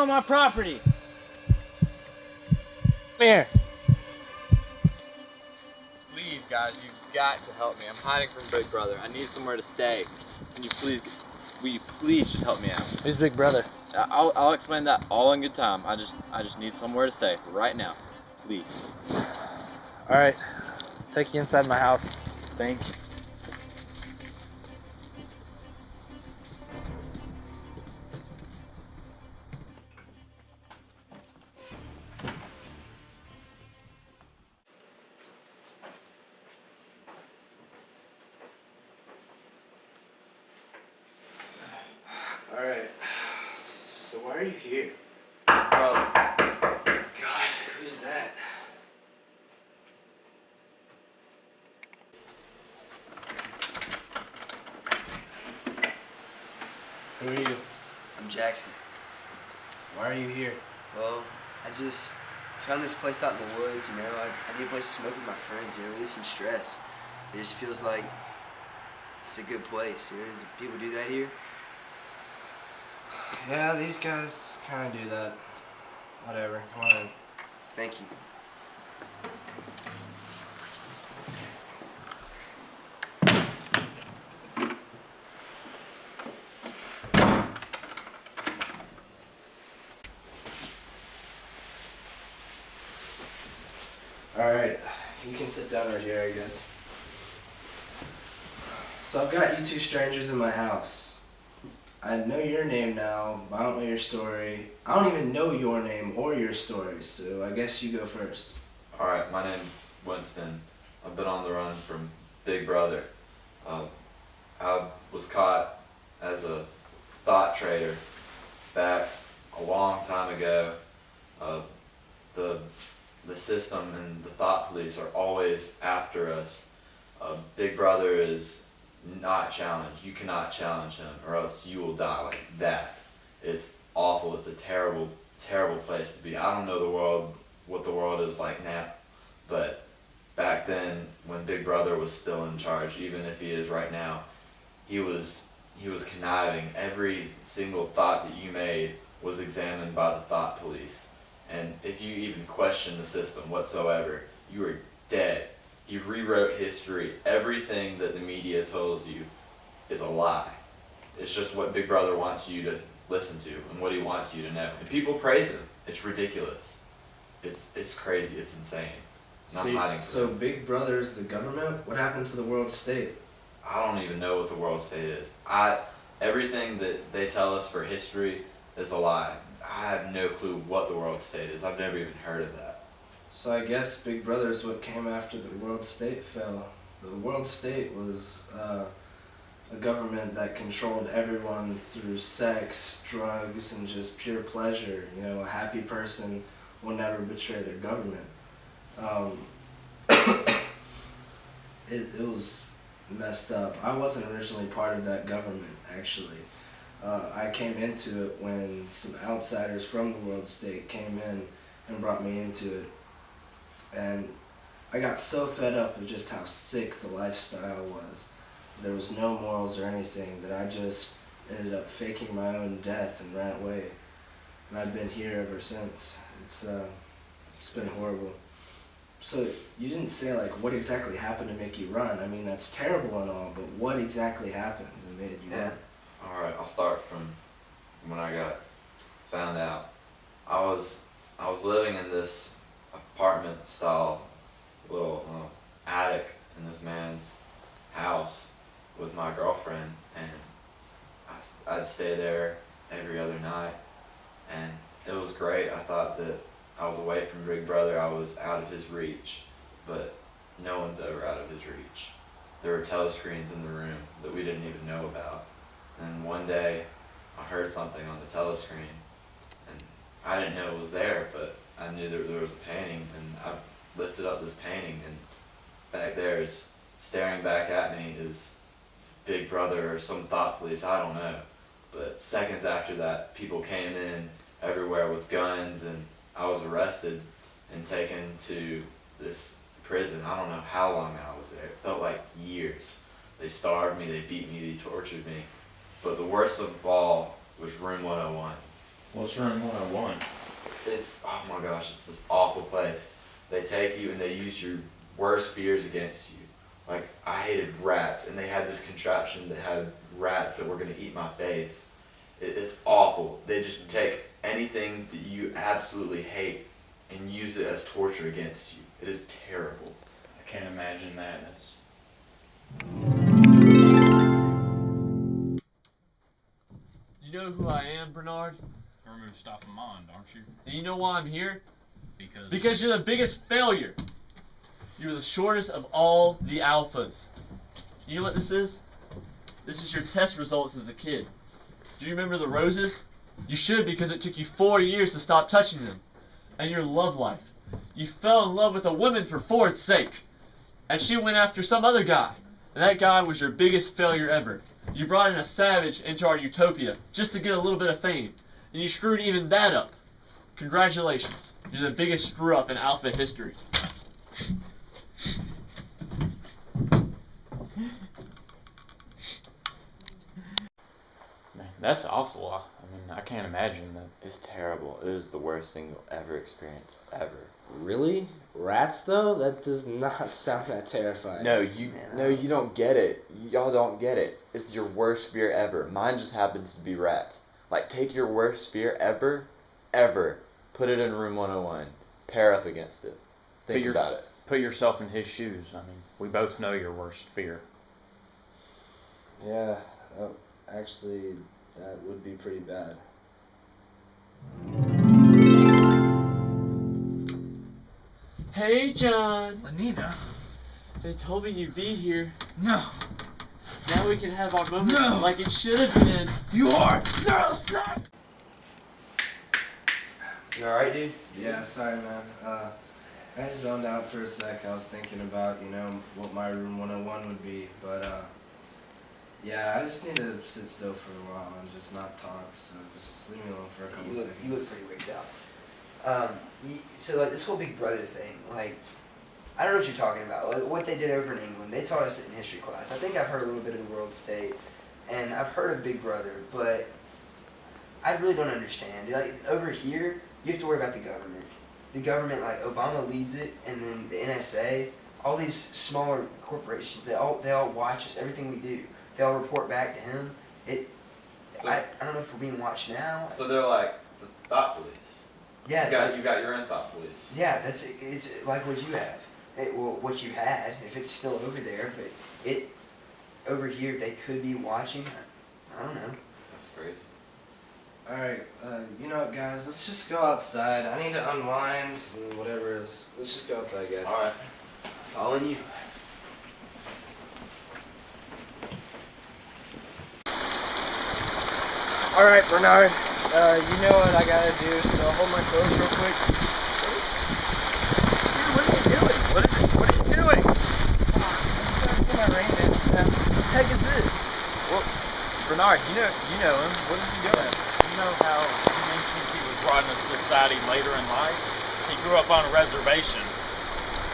on my property. Come here. Please, guys, you've got to help me. I'm hiding from Big Brother. I need somewhere to stay. Will you please just help me out? Who's Big Brother? I'll explain that all in good time. I just need somewhere to stay right now. Please. All right, take you inside my house. Thank you. Alright, so why are you here? Brother. God, who's that? Who are you? I'm Jackson. Why are you here? Well, I just found this place out in the woods, you know. I need a place to smoke with my friends, you know, release some stress. It just feels like it's a good place, you know. Do people do that here? Yeah, these guys kind of do that. Whatever, come on in. Thank you. Alright, you can sit down right here, I guess. So I've got you two strangers in my house. I know your name now, but I don't know your story. I don't even know your name or your story, so I guess you go first. Alright, my name's Winston. I've been on the run from Big Brother. I was caught as a thought trader back a long time ago. The system and the thought police are always after us. Big Brother is not challenged. You cannot challenge him or else you will die like that. It's awful. It's a terrible, terrible place to be. I don't know what the world is like now, but back then when Big Brother was still in charge, even if he is right now, he was conniving. Every single thought that you made was examined by the thought police. And if you even question the system whatsoever, you are dead. He rewrote history. Everything that the media tells you is a lie. It's just what Big Brother wants you to listen to and what he wants you to know. And people praise him. It's ridiculous. It's crazy. It's insane. And I'm hiding from So it. Big Brother's the government? What happened to the world state? I don't even know what the world state is. Everything that they tell us for history is a lie. I have no clue what the world state is. I've never even heard of that. So I guess Big Brother's what came after the world state fell. The world state was a government that controlled everyone through sex, drugs, and just pure pleasure. You know, a happy person will never betray their government. It was messed up. I wasn't originally part of that government, actually. I came into it when some outsiders from the world state came in and brought me into it. And I got so fed up with just how sick the lifestyle was. There was no morals or anything that I just ended up faking my own death and ran away. And I've been here ever since. It's been horrible. So you didn't say like what exactly happened to make you run. I mean that's terrible and all, but what exactly happened that made you run? Alright, I'll start from when I got found out. I was living in this apartment style little attic in this man's house with my girlfriend, and I'd stay there every other night, and it was great. I thought that I was away from Big Brother. I was out of his reach, but no one's ever out of his reach. There were telescreens in the room that we didn't even know about. And one day, I heard something on the telescreen, and I didn't know it was there, but I knew there was a painting, and I lifted up this painting, and back there is staring back at me is Big Brother or some thought police, I don't know. But seconds after that, people came in everywhere with guns, and I was arrested and taken to this prison. I don't know how long I was there. It felt like years. They starved me, they beat me, they tortured me. But the worst of all was room 101. What's room 101? It's, oh my gosh, it's this awful place. They take you and they use your worst fears against you. Like, I hated rats, and they had this contraption that had rats that were going to eat my face. It's awful. They just take anything that you absolutely hate and use it as torture against you. It is terrible. I can't imagine that. You know who I am, Bernard? You're Mustafa Mond, aren't you? And you know why I'm here? Because Because you're the biggest failure. You're the shortest of all the alphas. You know what this is? This is your test results as a kid. Do you remember the roses? You should, because it took you 4 years to stop touching them. And your love life. You fell in love with a woman for Ford's sake. And she went after some other guy. And that guy was your biggest failure ever. You brought in a savage into our utopia just to get a little bit of fame. And you screwed even that up. Congratulations. You're the biggest screw up in alpha history. Man, that's awful. I mean, I can't imagine that. It's terrible. It was the worst thing you'll ever experience, ever. Really? Rats though? That does not sound that terrifying. No, you don't get it. Y'all don't get it. It's your worst fear ever. Mine just happens to be rats. Like, take your worst fear ever, put it in room 101, pair up against it. Think about it. Put yourself in his shoes. I mean, we both know your worst fear. Yeah, actually, that would be pretty bad. Hey, John. Lenina? They told me you'd be here. No. Now we can have our moment No. like it should have been. You are neurosex! You alright, dude? Yeah, sorry, man. I just zoned out for a sec. I was thinking about, what my room 101 would be, but, yeah, I just need to sit still for a while and just not talk, so just leave me alone for a couple seconds. You look pretty wigged out. So, like, this whole Big Brother thing, like, I don't know what you're talking about. Like, what they did over in England, they taught us it in history class. I think I've heard a little bit of the world state, and I've heard of Big Brother, but I really don't understand. Like, over here, you have to worry about the government. The government, like, Obama leads it, and then the NSA, all these smaller corporations, they all watch us, everything we do. They all report back to him. I don't know if we're being watched now. So they're like the thought police. Yeah. You got your own thought police. Yeah, it's like what you have. What you had, if it's still over there, but over here they could be watching. I don't know. That's crazy. Alright, you know what, guys? Let's just go outside. I need to unwind and whatever else. Let's just go outside, guys. Alright. Following you. Alright, Bernard. You know what I gotta do, so hold my clothes real quick. Dude, what are you doing? What are you doing? Come on, I'm trying to get my rain dance. What the heck is this? Well, Bernard, you know him. What is he doing? You know how he mentioned he was riding a society later in life? He grew up on a reservation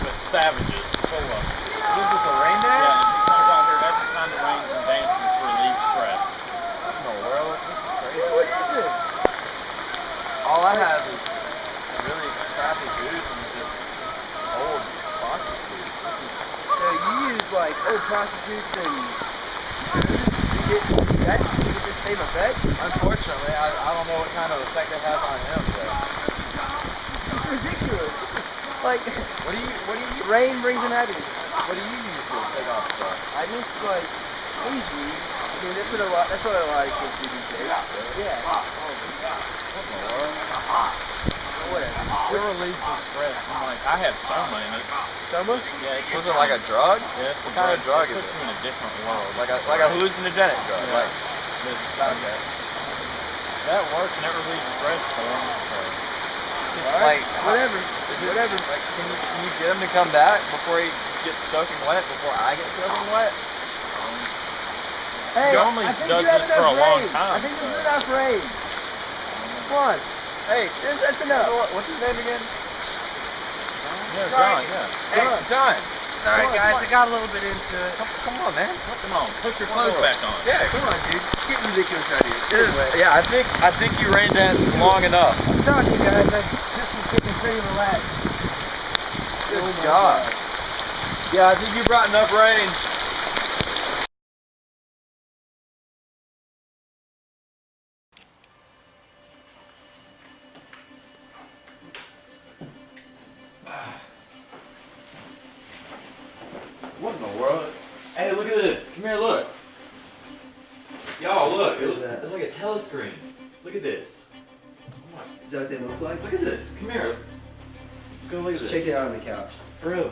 with savages full of them. What is this, a rain Yeah, dance? and he comes out here every time it rains and dances to relieve stress. What in the world? This is crazy. What is it? All I have is really crappy boots and just old prostitutes. So you use like old prostitutes and booze to get the same effect? Unfortunately, I don't know what kind of effect it has on him, but it's ridiculous. Like, what do you rain brings in happiness. What do you use to take off stress? I just like haze weed. I mean, that's what a lot of kids do these days. Yeah. Oh my God. What in the world? Whatever. It relieves the stress. And like, I have Soma in it. Soma? Yeah, it Was it like a drug? Yeah, it's What kind of drug it is puts it? you in a different world. Like a hallucinogenic drug. Yeah. Like, okay. That works and it relieves stress for him. So. Like, whatever. Whatever. Like, can you get him to come back before he gets soaking wet? Before I get soaking wet? Hey, He only I think does you have this for a enough long rain. time, I think this so. is enough rain. Come on. Hey, that's enough. What's his name again? Yeah, Sorry. John, yeah. Hey, John. Sorry, Come on, guys. come on. I got a little bit into it. Come on, man. Come on, put your clothes back on. Yeah, come on, dude. It's getting ridiculous out here. Yeah, I think you rain danced long enough. I'm telling you guys, this is getting pretty relaxed. Good God. Yeah, I think you brought enough rain. What in the world? Hey, look at this. Come here, look. Y'all, look. It's like a telescreen. Look at this. Is that what they look like? Look at this. Come here. Let's go look at this. Check it out on the couch. For real.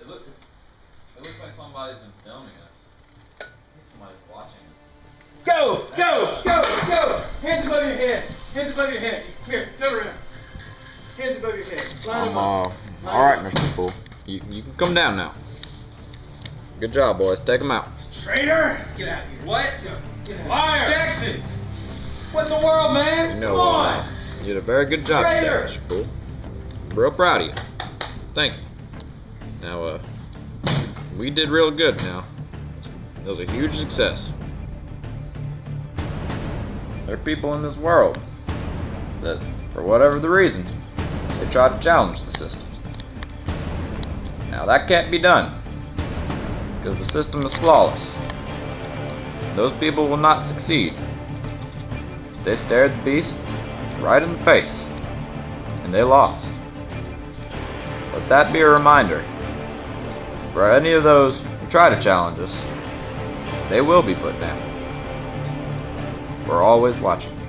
It looks like somebody's been filming us. I think somebody's watching us. Go! Go! Go! Go! Hands above your head. Hands above your head. Here, turn around. Hands above your head. Line them up. Alright, Mr. Fool. You can come down now. Good job, boys. Take them out. Traitor! Get out of here. What? Get out. Liar! Jackson! What in the world, man? You know, Come on! you did a very good job today, Traitor! Mr. Fool. I'm real proud of you. Thank you. Now, we did real good now. It was a huge success. There are people in this world that, for whatever the reason, they try to challenge the system. Now that can't be done, because the system is flawless. Those people will not succeed. They stared the beast right in the face, and they lost. Let that be a reminder. For any of those who try to challenge us, they will be put down. We're always watching.